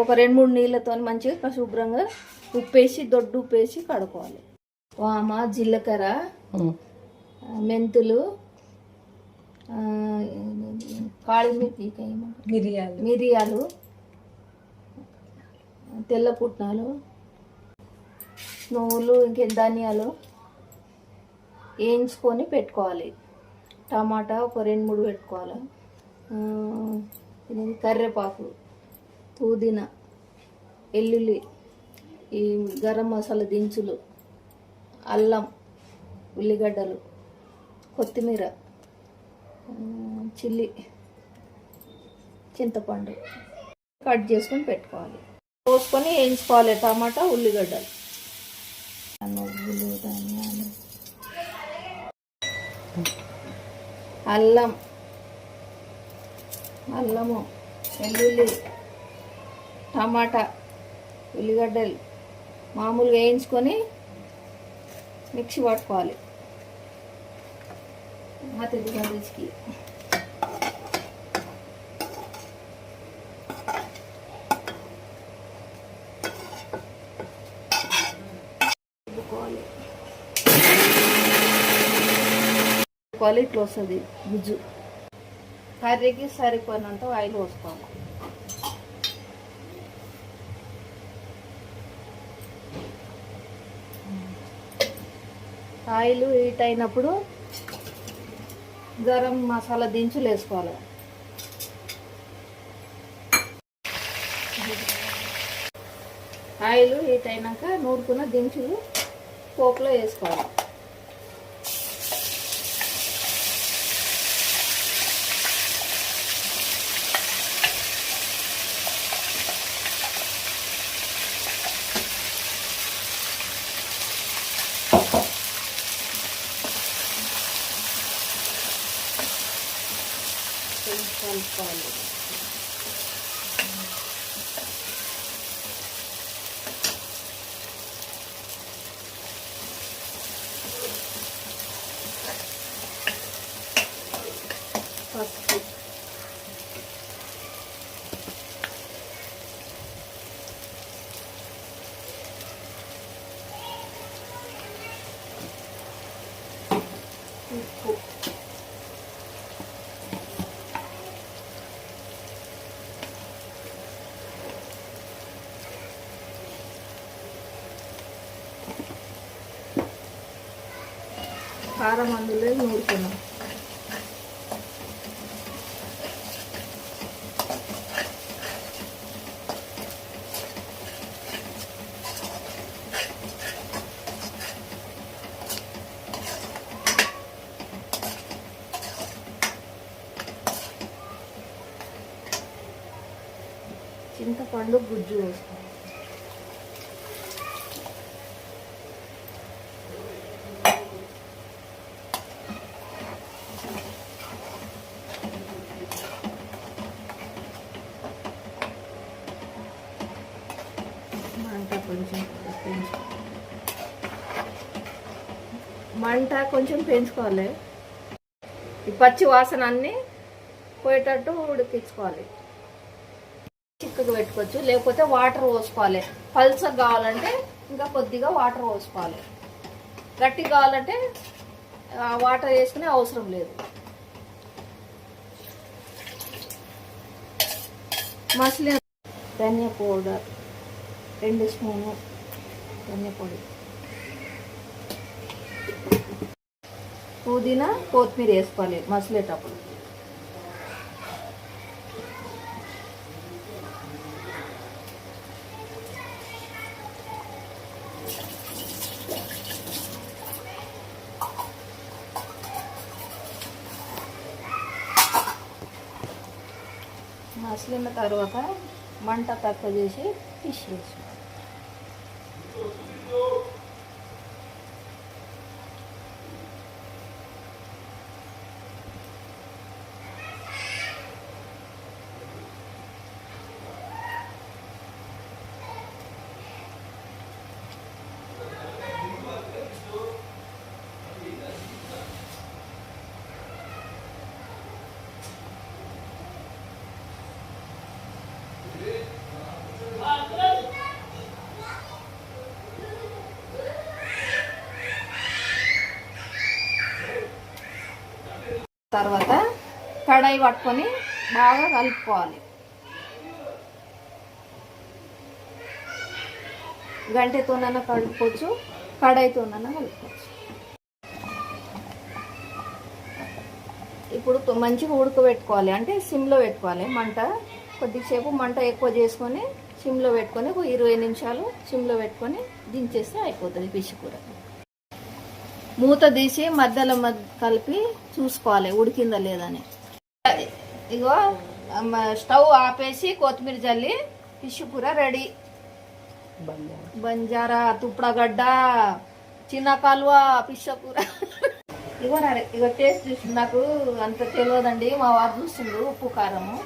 ఒక 2-3 నీళ్ళతో మంచిగా శుభ్రంగా ఉప్పేసి దొడ్డు ఉప్పేసి కడుక్కోవాలి. వామ, జీలకర్ర, మెంతులు, కాళిమిర్చి, మిరియాలు, తెల్ల పుట్నాలు, నువ్వులు, ఇంకేం ధనియాలు వేయించుకొని పెట్టుకోవాలి. టమాటా ఒక 2-3 పెట్టుకోవాలి. కరివేపాకు, పుదీనా, వెల్లుల్లి, ఈ గరం మసాలా దినుసులు, అల్లం, ఉల్లిగడ్డలు, కొత్తిమీర, చిల్లి, చింతపండు కట్ చేసుకొని పెట్టుకోవాలి. పోసుకొని వేయించుకోవాలి టమాటా, ఉల్లిగడ్డలు, నువ్వులు, ధనియాలు, అల్లము, వెల్లుల్లి, టమాటా, ఉల్లిగడ్డలు మామూలుగా వేయించుకొని మిక్సీ పట్టుకోవాలి. రుచికి ఇట్లా వస్తుంది గుజ్జు. కర్రీకి సరిపోయినంత ఆయిల్ పోసుకోవాలి. ఆయిల్ హీట్ అయినప్పుడు గరం మసాలా దినుసులు వేసుకోవాలి. ఆయిల్ హీట్ అయినాక నూరుకున్న దినుసులు పోపులో వేసుకోవాలి. కలుపుకోవాలి. పసుపు, ఉప్పు, కారం అందులో నూరుకున్నాం. చింతపండు గుజ్జు వేసుకోవాలి. మంట కొంచెం పెంచుకోవాలి. ఈ పచ్చి వాసన అన్నీ పోయేటట్టు ఉడికించుకోవాలి. చిక్కగా పెట్టుకోవచ్చు, లేకపోతే వాటర్ పోసుకోవాలి. పల్చగా కావాలంటే ఇంకా కొద్దిగా వాటర్ పోసుకోవాలి. గట్టిగా కావాలంటే వాటర్ వేసుకునే అవసరం లేదు. మసలి ధనియా పౌడర్ 2 స్పూన్లు ధనియా పొడి, పుదీనా, కొత్తిమీర వేసుకోవాలి మసలేటప్పుడు. మసలిన తర్వాత మంట తక్కువ చేసి ఫిష్ వేసుకోవాలి. తర్వాత కడాయి పట్టుకొని బాగా కలుపుకోవాలి. గంటెతోనైనా కలుపుకోవచ్చు, కడాయితోనైనా కలుపుకోవచ్చు. ఇప్పుడు మంచిగా ఉడకబెట్టుకోవాలి, అంటే సిమ్లో పెట్టుకోవాలి. మంట కొద్దిసేపు మంట ఎక్కువ చేసుకొని సిమ్లో పెట్టుకొని ఒక 20 నిమిషాలు సిమ్లో పెట్టుకొని దించేస్తే అయిపోతుంది ఫిష్ కూర. మూత తీసి మధ్యలో కలిపి చూసుకోవాలి ఉడికిందా లేదని. ఇగో స్టవ్ ఆపేసి కొత్తిమీర జల్లి ఫిష్ కూర రెడీ. బంజారా, తుప్పడగడ్డ, చిన్న కాలువ ఫిష్ కూర. ఇగో టేస్ట్ చూసి నాకు అంత తెలియదండి, మా వారు చూస్తుండ్రు ఉప్పు కారము.